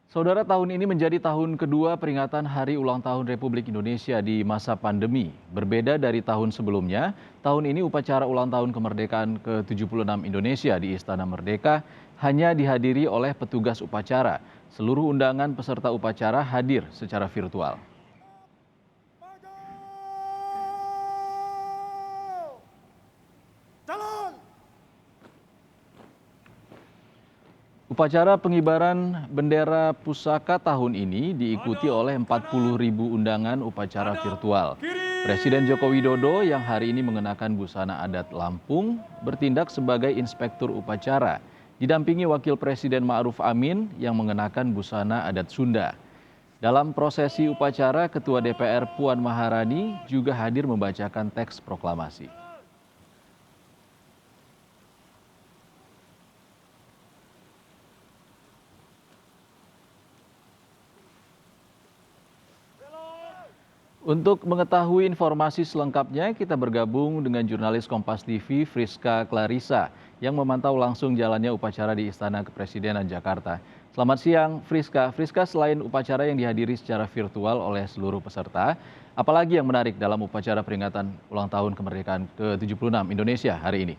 Saudara, tahun ini menjadi tahun kedua peringatan Hari Ulang Tahun Republik Indonesia di masa pandemi. Berbeda dari tahun sebelumnya, tahun ini upacara ulang tahun kemerdekaan ke-76 Indonesia di Istana Merdeka hanya dihadiri oleh petugas upacara. Seluruh undangan peserta upacara hadir secara virtual. Upacara pengibaran bendera pusaka tahun ini diikuti oleh 40.000 undangan upacara virtual. Presiden Joko Widodo yang hari ini mengenakan busana adat Lampung bertindak sebagai inspektur upacara, didampingi Wakil Presiden Ma'ruf Amin yang mengenakan busana adat Sunda. Dalam prosesi upacara, Ketua DPR Puan Maharani juga hadir membacakan teks proklamasi. Untuk mengetahui informasi selengkapnya, kita bergabung dengan jurnalis Kompas TV Friska Clarissa yang memantau langsung jalannya upacara di Istana Kepresidenan Jakarta. Selamat siang, Friska. Friska, selain upacara yang dihadiri secara virtual oleh seluruh peserta, apalagi yang menarik dalam upacara peringatan ulang tahun kemerdekaan ke-76 Indonesia hari ini?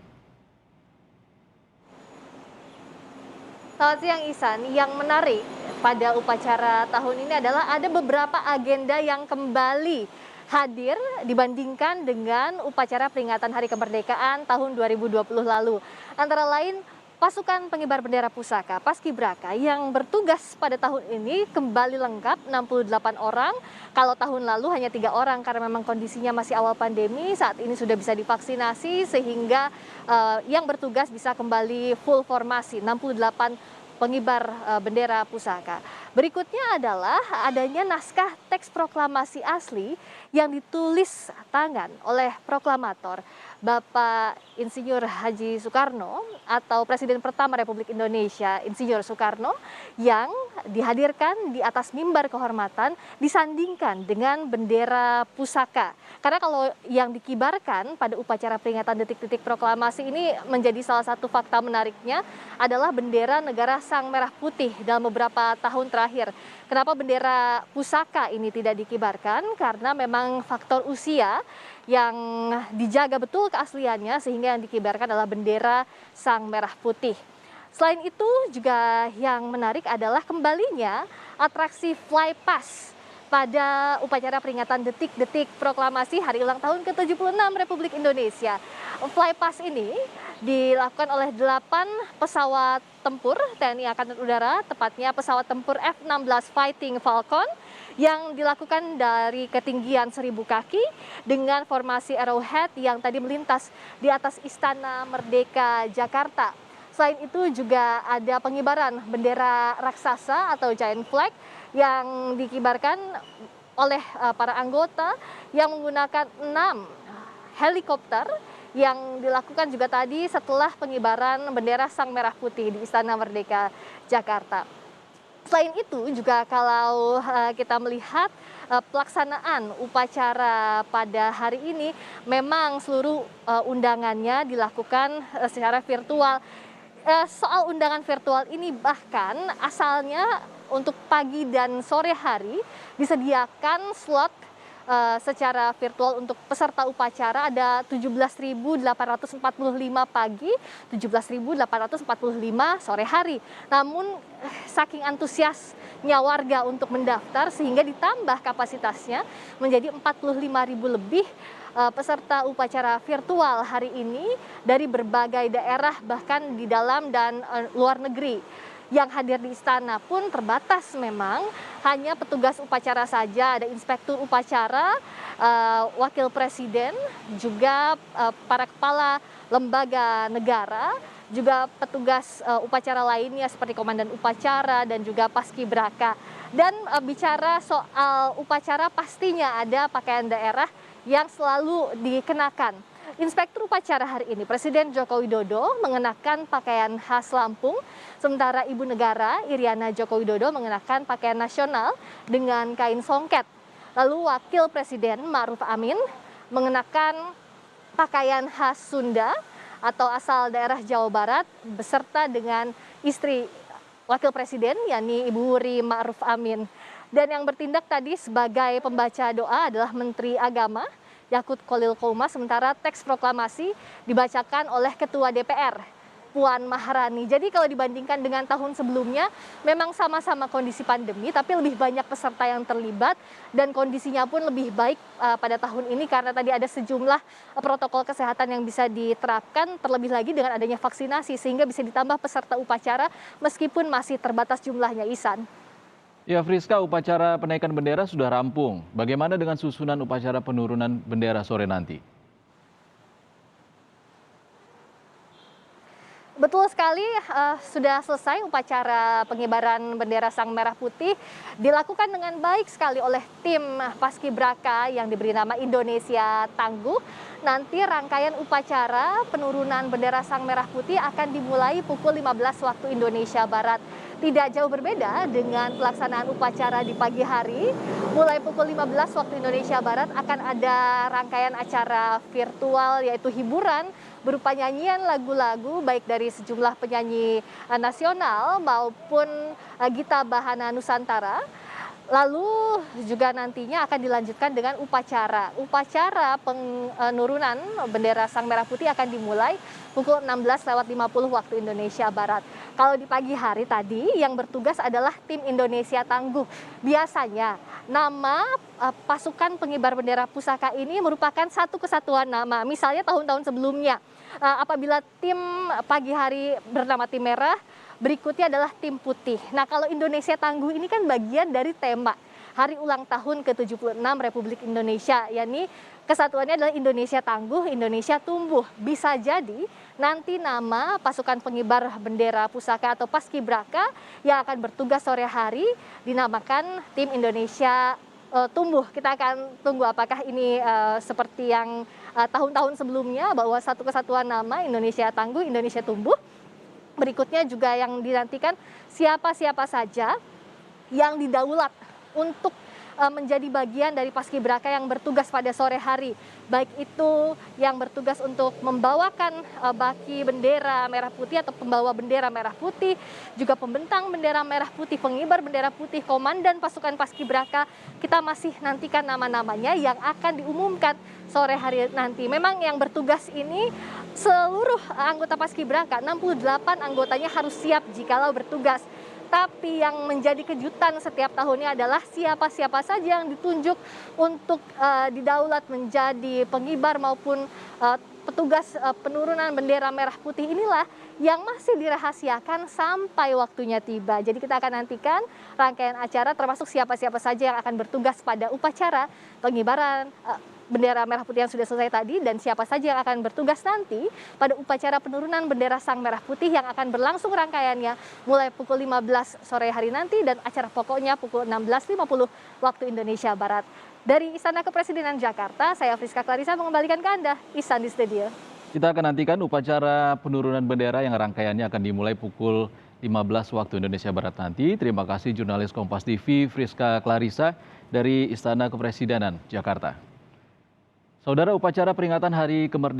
Selamat siang Ihsan, yang menarik pada upacara tahun ini adalah ada beberapa agenda yang kembali hadir dibandingkan dengan upacara peringatan Hari Kemerdekaan tahun 2020 lalu. Antara lain pasukan pengibar bendera pusaka Paskibraka yang bertugas pada tahun ini kembali lengkap 68 orang. Kalau tahun lalu hanya 3 orang karena memang kondisinya masih awal pandemi, saat ini sudah bisa divaksinasi sehingga yang bertugas bisa kembali full formasi 68 pengibar bendera pusaka. Berikutnya adalah adanya naskah teks proklamasi asli yang ditulis tangan oleh proklamator Bapak Insinyur Haji Soekarno atau Presiden pertama Republik Indonesia Insinyur Soekarno yang dihadirkan di atas mimbar kehormatan disandingkan dengan bendera pusaka. Karena kalau yang dikibarkan pada upacara peringatan detik-detik proklamasi ini menjadi salah satu fakta menariknya adalah bendera negara Sang Merah Putih dalam beberapa tahun terakhir. Kenapa bendera pusaka ini tidak dikibarkan? Karena memang faktor usia yang dijaga betul keasliannya sehingga yang dikibarkan adalah bendera Sang Merah Putih. Selain itu juga yang menarik adalah kembalinya atraksi Flypass pada upacara peringatan detik-detik proklamasi Hari Ulang Tahun ke-76 Republik Indonesia. Flypass ini dilakukan oleh 8 pesawat tempur TNI Angkatan Udara, tepatnya pesawat tempur F-16 Fighting Falcon yang dilakukan dari ketinggian 1.000 kaki dengan formasi arrowhead yang tadi melintas di atas Istana Merdeka Jakarta. Selain itu juga ada pengibaran bendera raksasa atau giant flag yang dikibarkan oleh para anggota yang menggunakan 6 helikopter yang dilakukan juga tadi setelah pengibaran bendera Sang Merah Putih di Istana Merdeka Jakarta. Selain itu juga kalau kita melihat pelaksanaan upacara pada hari ini memang seluruh undangannya dilakukan secara virtual. Soal undangan virtual ini bahkan asalnya untuk pagi dan sore hari disediakan slot secara virtual untuk peserta upacara ada 17.845 pagi, 17.845 sore hari. Namun saking antusiasnya warga untuk mendaftar sehingga ditambah kapasitasnya menjadi 45.000 lebih peserta upacara virtual hari ini dari berbagai daerah bahkan di dalam dan luar negeri. Yang hadir di istana pun terbatas memang, hanya petugas upacara saja, ada inspektur upacara, wakil presiden, juga para kepala lembaga negara, juga petugas upacara lainnya seperti komandan upacara dan juga paskibraka. Dan bicara soal upacara pastinya ada pakaian daerah yang selalu dikenakan. Inspektur upacara hari ini, Presiden Joko Widodo mengenakan pakaian khas Lampung, sementara Ibu Negara Iriana Joko Widodo mengenakan pakaian nasional dengan kain songket. Lalu Wakil Presiden Ma'ruf Amin mengenakan pakaian khas Sunda atau asal daerah Jawa Barat beserta dengan istri Wakil Presiden, yakni Ibu Huri Ma'ruf Amin. Dan yang bertindak tadi sebagai pembaca doa adalah Menteri Agama Yakut Khalil Qomas, sementara teks proklamasi dibacakan oleh Ketua DPR Puan Maharani. Jadi kalau dibandingkan dengan tahun sebelumnya, memang sama-sama kondisi pandemi, tapi lebih banyak peserta yang terlibat dan kondisinya pun lebih baik pada tahun ini karena tadi ada sejumlah protokol kesehatan yang bisa diterapkan, terlebih lagi dengan adanya vaksinasi sehingga bisa ditambah peserta upacara meskipun masih terbatas jumlahnya, Ihsan. Ya, Friska, upacara penaikan bendera sudah rampung. Bagaimana dengan susunan upacara penurunan bendera sore nanti? Betul sekali, sudah selesai upacara pengibaran bendera Sang Merah Putih dilakukan dengan baik sekali oleh tim Paskibraka yang diberi nama Indonesia Tangguh. Nanti rangkaian upacara penurunan bendera Sang Merah Putih akan dimulai pukul 15 waktu Indonesia Barat. Tidak jauh berbeda dengan pelaksanaan upacara di pagi hari. Mulai pukul 15 waktu Indonesia Barat akan ada rangkaian acara virtual yaitu hiburan berupa nyanyian lagu-lagu baik dari sejumlah penyanyi nasional maupun Gita Bahana Nusantara. Lalu juga nantinya akan dilanjutkan dengan upacara. Upacara penurunan bendera Sang Merah Putih akan dimulai pukul 16.50 waktu Indonesia Barat. Kalau di pagi hari tadi yang bertugas adalah tim Indonesia Tangguh. Biasanya nama pasukan pengibar bendera pusaka ini merupakan satu kesatuan nama. Misalnya tahun-tahun sebelumnya apabila tim pagi hari bernama tim merah, berikutnya adalah tim putih. Nah, kalau Indonesia Tangguh ini kan bagian dari tema Hari Ulang Tahun ke-76 Republik Indonesia, yakni kesatuannya adalah Indonesia Tangguh, Indonesia Tumbuh. Bisa jadi nanti nama pasukan pengibar bendera pusaka atau Paskibraka yang akan bertugas sore hari dinamakan tim Indonesia Tumbuh. Kita akan tunggu apakah ini seperti yang tahun-tahun sebelumnya bahwa satu kesatuan nama Indonesia Tangguh, Indonesia Tumbuh. Berikutnya juga yang dinantikan siapa-siapa saja yang didaulat untuk menjadi bagian dari Paskibraka yang bertugas pada sore hari. Baik itu yang bertugas untuk membawakan baki bendera merah putih atau pembawa bendera merah putih, juga pembentang bendera merah putih, pengibar bendera putih, komandan pasukan Paskibraka. Kita masih nantikan nama-namanya yang akan diumumkan sore hari nanti. Memang yang bertugas ini seluruh anggota Paskibraka, 68 anggotanya harus siap jikalau bertugas. Tapi yang menjadi kejutan setiap tahunnya adalah siapa-siapa saja yang ditunjuk untuk didaulat menjadi pengibar maupun petugas penurunan bendera merah putih inilah yang masih dirahasiakan sampai waktunya tiba. Jadi kita akan nantikan rangkaian acara termasuk siapa-siapa saja yang akan bertugas pada upacara pengibaran bendera merah putih yang sudah selesai tadi dan siapa saja yang akan bertugas nanti pada upacara penurunan bendera Sang Merah Putih yang akan berlangsung rangkaiannya mulai pukul 15 sore hari nanti dan acara pokoknya pukul 16.50 waktu Indonesia Barat. Dari Istana Kepresidenan Jakarta, saya Friska Clarissa mengembalikan ke Anda, Ihsan di studio. Kita akan nantikan upacara penurunan bendera yang rangkaiannya akan dimulai pukul 15 waktu Indonesia Barat nanti. Terima kasih jurnalis Kompas TV Friska Clarissa dari Istana Kepresidenan Jakarta. Saudara, upacara peringatan Hari Kemerdekaan